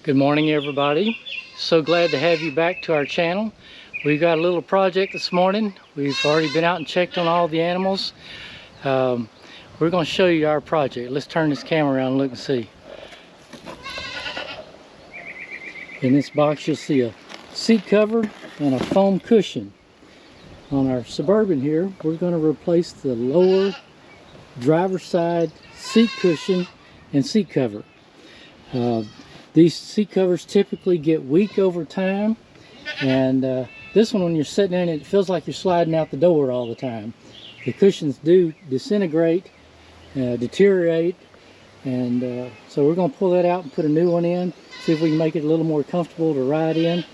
Good morning, everybody. So glad to have you back to our channel. We've got a little project this morning. We've already been out and checked on all the animals. We're going to show you our project. Let's turn this camera around and look and see. In this box you'll see a seat cover and a foam cushion. On our Suburban here, we're going to replace the lower driver's side seat cushion and seat cover. These seat covers typically get weak over time, and this one, when you're sitting in it, it feels like you're sliding out the door all the time. The cushions do disintegrate, deteriorate, and so we're going to pull that out and put a new one in, see if we can make it a little more comfortable to ride in.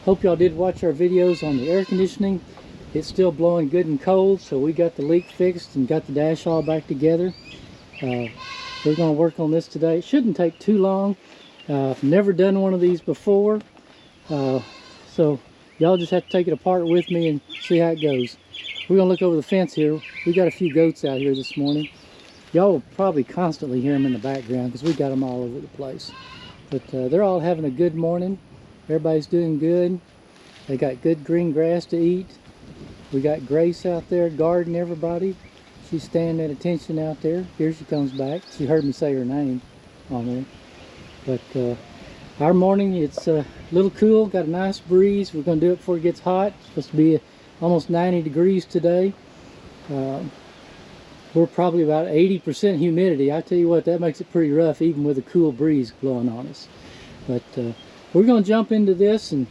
Hope y'all did watch our videos on the air conditioning. It's still blowing good and cold, so we got the leak fixed and got the dash all back together. We're going to work on this today. It shouldn't take too long. I've never done one of these before, so y'all just have to take it apart with me and see how it goes. We're going to look over the fence here. We got a few goats out here this morning. Y'all will probably constantly hear them in the background because we got them all over the place. But they're all having a good morning. Everybody's doing good. They got good green grass to eat. We got Grace out there guarding everybody. She's staying at attention out there. Here she comes back. She heard me say her name on there. But our morning, it's a little cool. Got a nice breeze. We're going to do it before it gets hot. It's supposed to be almost 90 degrees today. We're probably about 80% humidity. I tell you what, that makes it pretty rough even with a cool breeze blowing on us. But we're going to jump into this and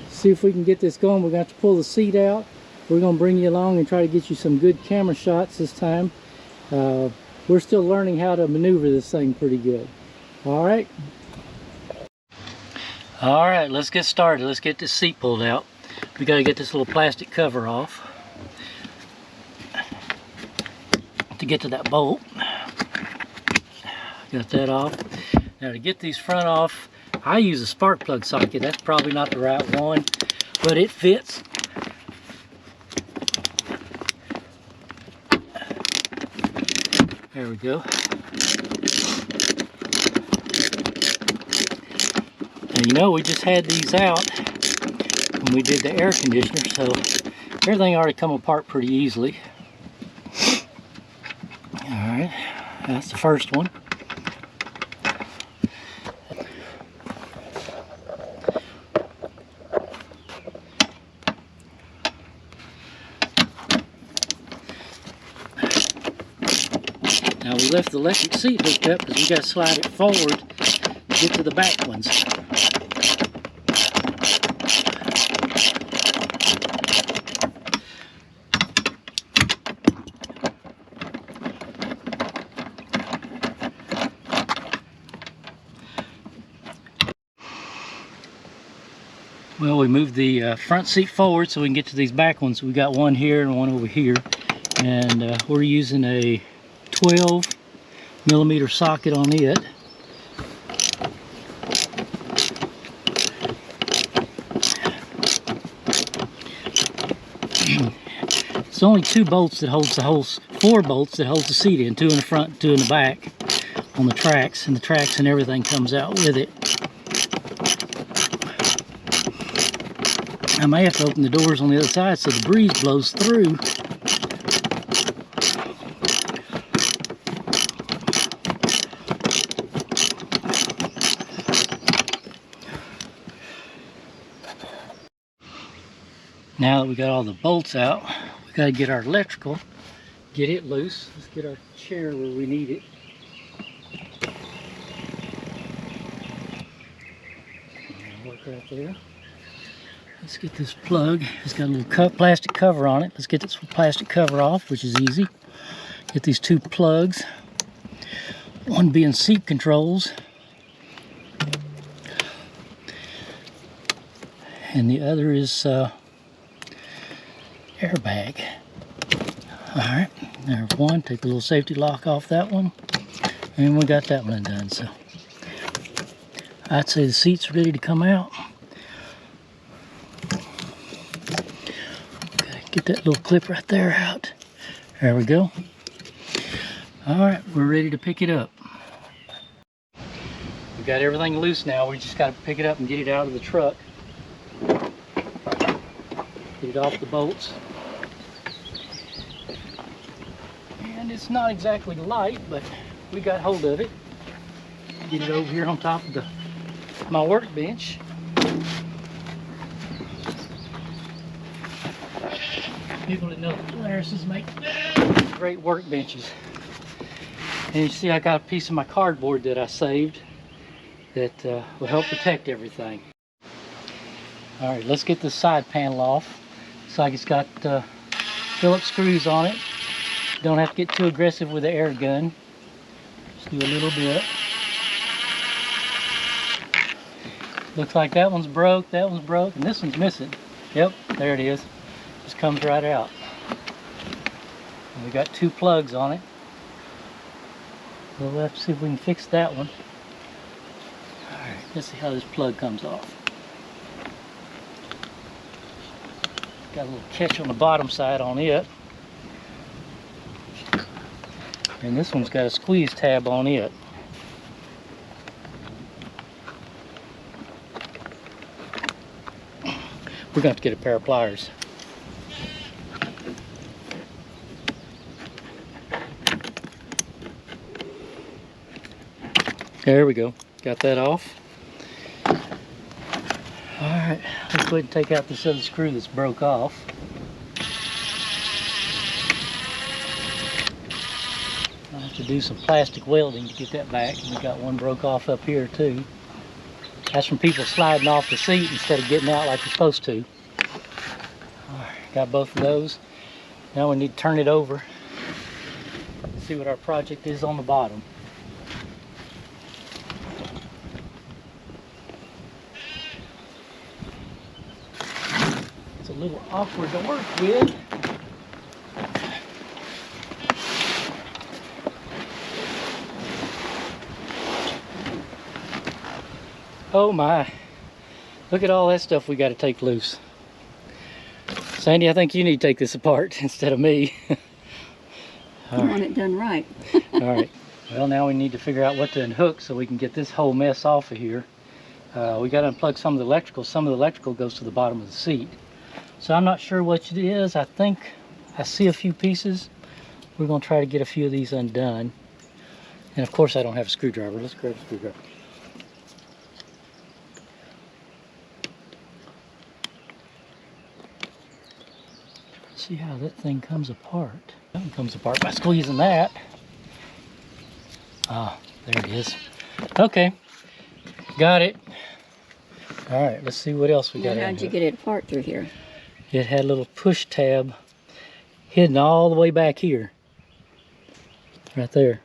see if we can get this going. We're going to have to pull the seat out. We're going to bring you along and try to get you some good camera shots this time. We're still learning how to maneuver this thing pretty good. All right, let's get started. Let's get this seat pulled out. We got to get this little plastic cover off to get to that bolt. Got that off. Now to get these front off, I use a spark plug socket. That's probably not the right one, but it fits. There we go. And you know, we just had these out when we did the air conditioner, so everything already come apart pretty easily. Alright, that's the first one. Now we left the electric seat hooked up because we got to slide it forward to get to the back ones. Well, we moved the front seat forward so we can get to these back ones. We got one here and one over here, and we're using a 12mm socket on it. It's only 2 bolts that holds the whole, 4 bolts that holds the seat in, 2 in the front, 2 in the back on the tracks, and the tracks and everything comes out with it. I may have to open the doors on the other side so the breeze blows through. Now that we got all the bolts out, we got to get our electrical, get it loose. Let's get our chair where we need it. Work right there. Let's get this plug. It's got a little plastic cover on it. Let's get this plastic cover off, which is easy. Get these 2 plugs. One being seat controls, and the other is airbag. Alright, there's one. Take a little safety lock off that one, and we got that one done. So I'd say the seat's ready to come out. Okay, get that little clip right there out. There we go. Alright, we're ready to pick it up. We got everything loose now. We just got to pick it up and get it out of the truck. Get it off the bolts. And it's not exactly light, but we got hold of it. Get it over here on top of my workbench. People that know Polaris make great workbenches. And you see I got a piece of my cardboard that I saved that will help protect everything. Alright, let's get this side panel off. Looks like it's got Phillips screws on it. Don't have to get too aggressive with the air gun. Just do a little bit. Looks like that one's broke, and this one's missing. Yep, there it is. Just comes right out. And we got 2 plugs on it. We'll have to see if we can fix that one. Alright, let's see how this plug comes off. Got a little catch on the bottom side on it. And this one's got a squeeze tab on it. We're going to have to get a pair of pliers. There we go. Got that off. Alright, let's go ahead and take out this other screw that's broke off. I'll have to do some plastic welding to get that back. We got one broke off up here too. That's from people sliding off the seat instead of getting out like you're supposed to. Alright, got both of those. Now we need to turn it over. See what our project is on the bottom. It's a little awkward to work with. Oh my, look at all that stuff we got to take loose. Sandy, I think you need to take this apart instead of me. I want it done right. Alright, well now we need to figure out what to unhook so we can get this whole mess off of here. We got to unplug some of the electrical. Some of the electrical goes to the bottom of the seat. So I'm not sure what it is. I think I see a few pieces. We're going to try to get a few of these undone. And of course I don't have a screwdriver. Let's grab a screwdriver. See how that thing comes apart. That one comes apart by squeezing that. Ah, there it is. Okay, got it. All right, let's see what else we got. How'd you get it apart through here? It had a little push tab hidden all the way back here. Right there.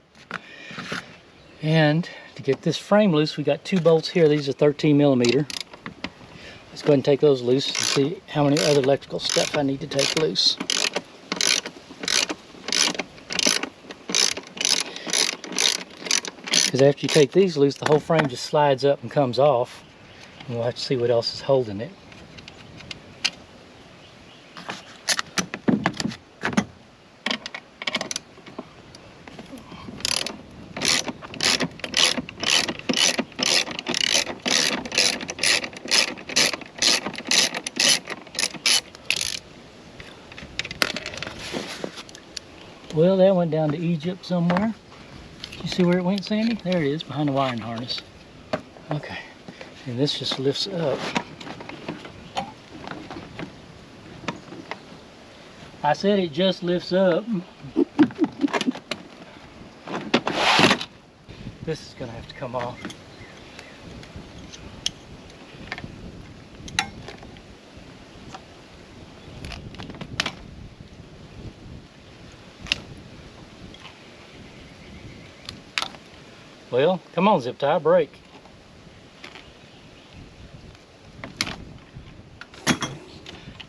And to get this frame loose, we got 2 bolts here. These are 13mm. Let's go ahead and take those loose and see how many other electrical stuff I need to take loose. Because after you take these loose, the whole frame just slides up and comes off. And we'll have to see what else is holding it. Well, that went down to Egypt somewhere. Did you see where it went, Sandy? There it is, behind the wiring harness. Okay, and this just lifts up. I said it just lifts up. This is gonna have to come off. Well, come on, zip tie, break.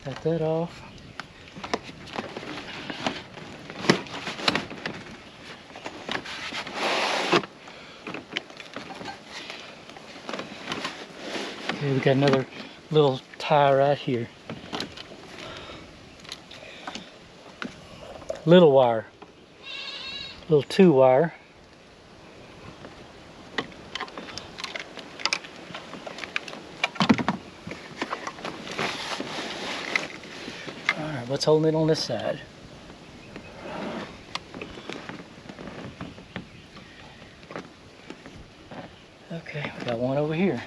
Got that off. Okay, we got another little tie right here. Little wire. Little 2 wire. what's holding it on this side. Okay, we got one over here.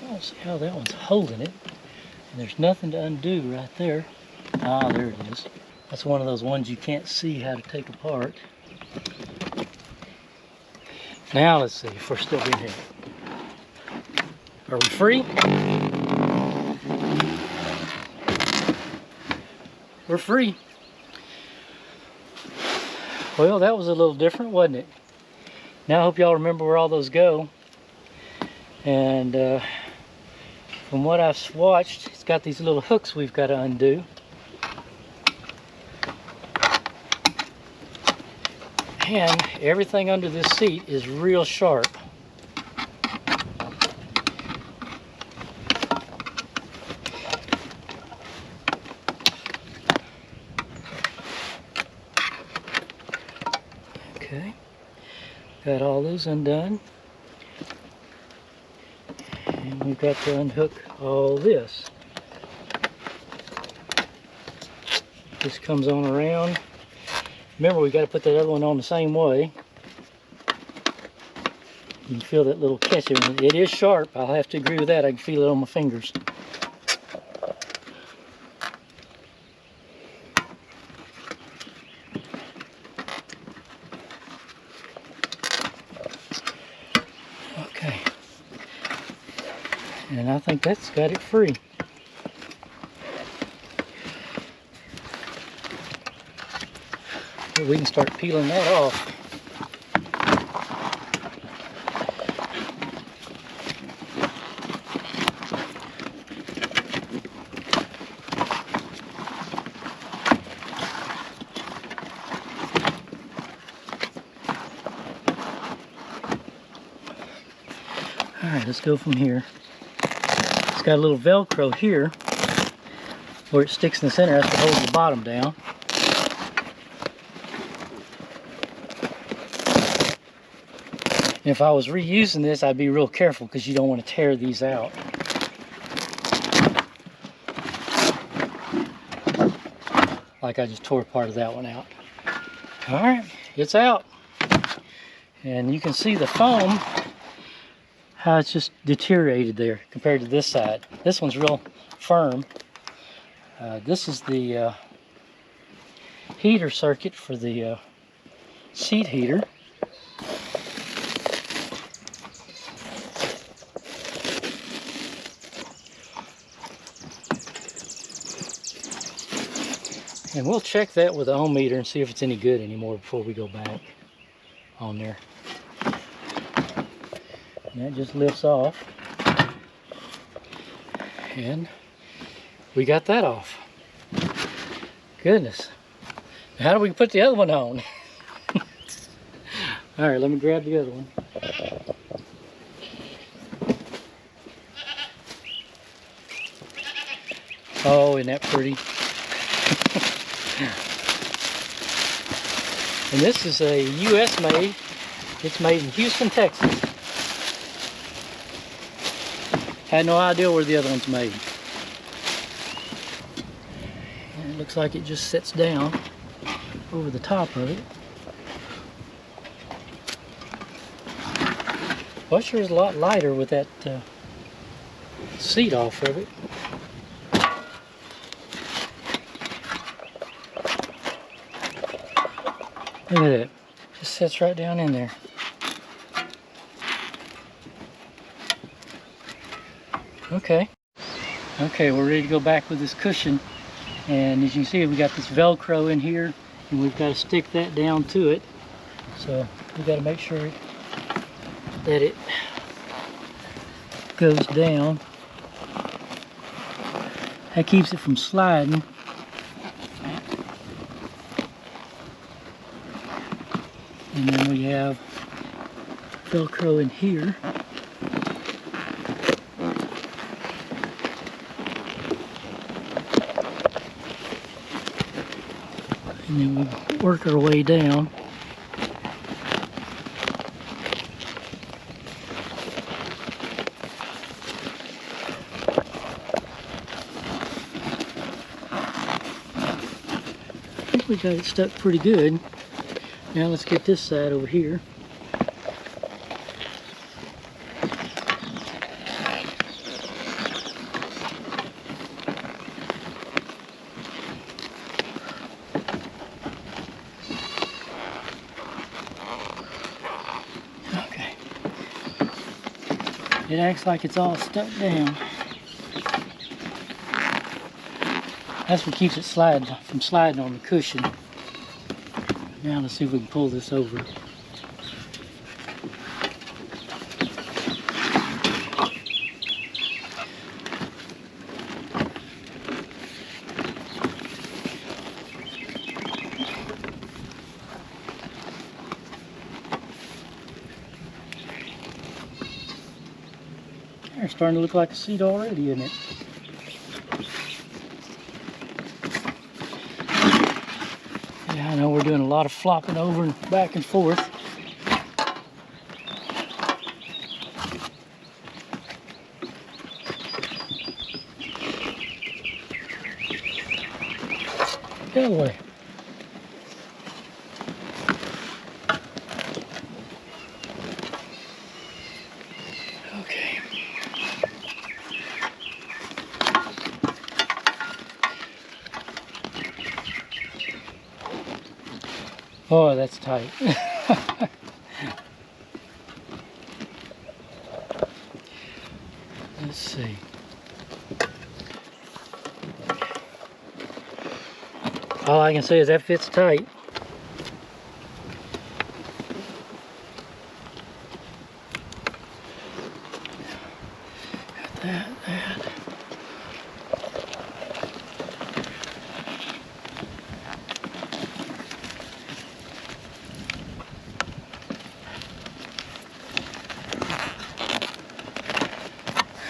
I don't see how that one's holding it. And there's nothing to undo right there. Ah, there it is. That's one of those ones you can't see how to take apart. Now let's see if we're still in here. Are we free? We're free. Well, that was a little different, wasn't it? Now I hope y'all remember where all those go. And from what I've watched, it's got these little hooks we've got to undo. And everything under this seat is real sharp. Okay, got all those undone. And we've got to unhook all this. This comes on around. Remember, we got to put that other one on the same way. You can feel that little catch. It is sharp. I'll have to agree with that. I can feel it on my fingers. Okay. And I think that's got it free. We can start peeling that off. All right, let's go from here. It's got a little Velcro here where it sticks in the center. That's what holds the bottom down. If I was reusing this, I'd be real careful because you don't want to tear these out. Like I just tore part of that one out. All right, it's out. And you can see the foam, how it's just deteriorated there compared to this side. This one's real firm. This is the heater circuit for the seat heater. And we'll check that with the ohm meter and see if it's any good anymore before we go back on there. And that just lifts off. And we got that off. Goodness. How do we put the other one on? All right, let me grab the other one. Oh, isn't that pretty? And this is a US made. It's made in Houston, Texas. Had no idea where the other one's made. And it looks like it just sits down over the top of it. Well, it sure is a lot lighter with that seat off of it. Look at that. Just sits right down in there. Okay. Okay, we're ready to go back with this cushion. And as you can see, we got this Velcro in here, and we've got to stick that down to it. So we got to make sure that it goes down. That keeps it from sliding. And then we have Velcro in here. And then we work our way down. I think we got it stuck pretty good. Now let's get this side over here. Okay. It acts like it's all stuck down. That's what keeps it from sliding on the cushion. Now let's see if we can pull this over. They're starting to look like a seat already, isn't it? Yeah, I know we're doing a lot of flopping over and back and forth. Get away. Okay. Oh, that's tight. Let's see. All I can say is that fits tight. Got that.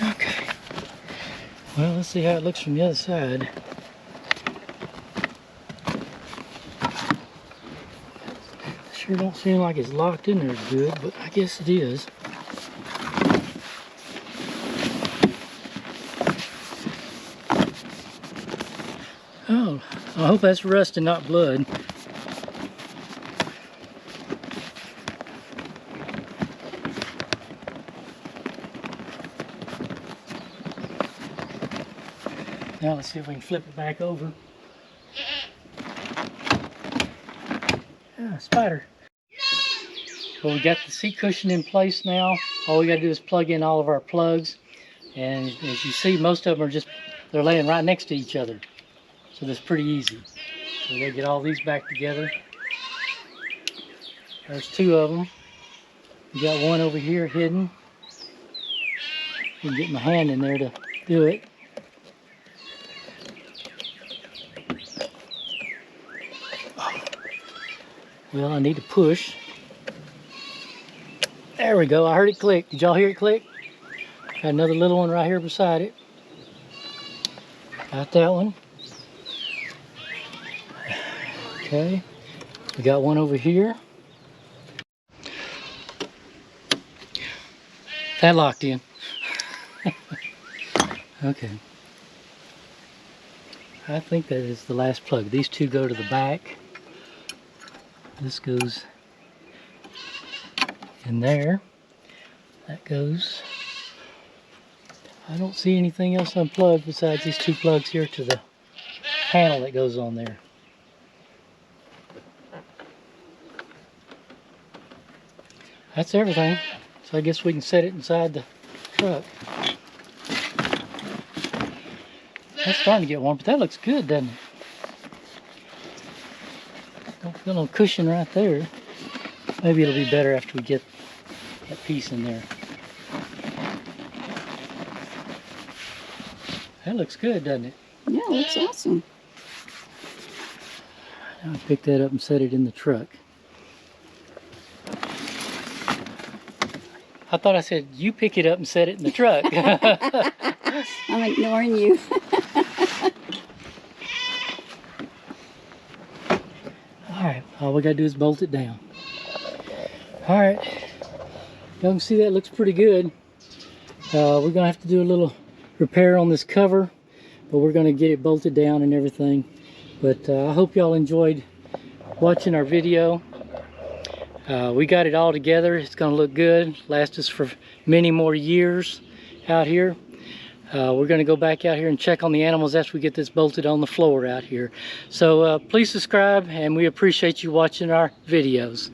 Okay. Well, let's see how it looks from the other side. Sure don't seem like it's locked in there good, but I guess it is. Oh, I hope that's rust and not blood. Now let's see if we can flip it back over. Ah, spider. Well, we got the seat cushion in place now. All we got to do is plug in all of our plugs. And as you see, most of them are they're laying right next to each other. So that's pretty easy. So we got to get all these back together. There's two of them. We got one over here hidden. I can get my hand in there to do it. Well, I need to push. There we go. I heard it click. Did y'all hear it click? Got another little one right here beside it. Got that one. Okay. We got one over here. That locked in. Okay. I think that is the last plug. These two go to the back. This goes in there. That goes. I don't see anything else unplugged besides these two plugs here to the panel that goes on there. That's everything. So I guess we can set it inside the truck. That's starting to get warm, but that looks good, doesn't it? Don't feel no cushion right there. Maybe it'll be better after we get that piece in there. That looks good, doesn't it? Yeah, it looks awesome. I'll pick that up and set it in the truck. I thought I said, you pick it up and set it in the truck. I'm ignoring you. All we gotta do is bolt it down. All right, y'all can see that looks pretty good. We're gonna have to do a little repair on this cover, but we're gonna get it bolted down and everything. But I hope y'all enjoyed watching our video. We got it all together. It's gonna look good, last us for many more years out here. We're gonna go back out here and check on the animals after we get this bolted on the floor out here. So please subscribe, and we appreciate you watching our videos.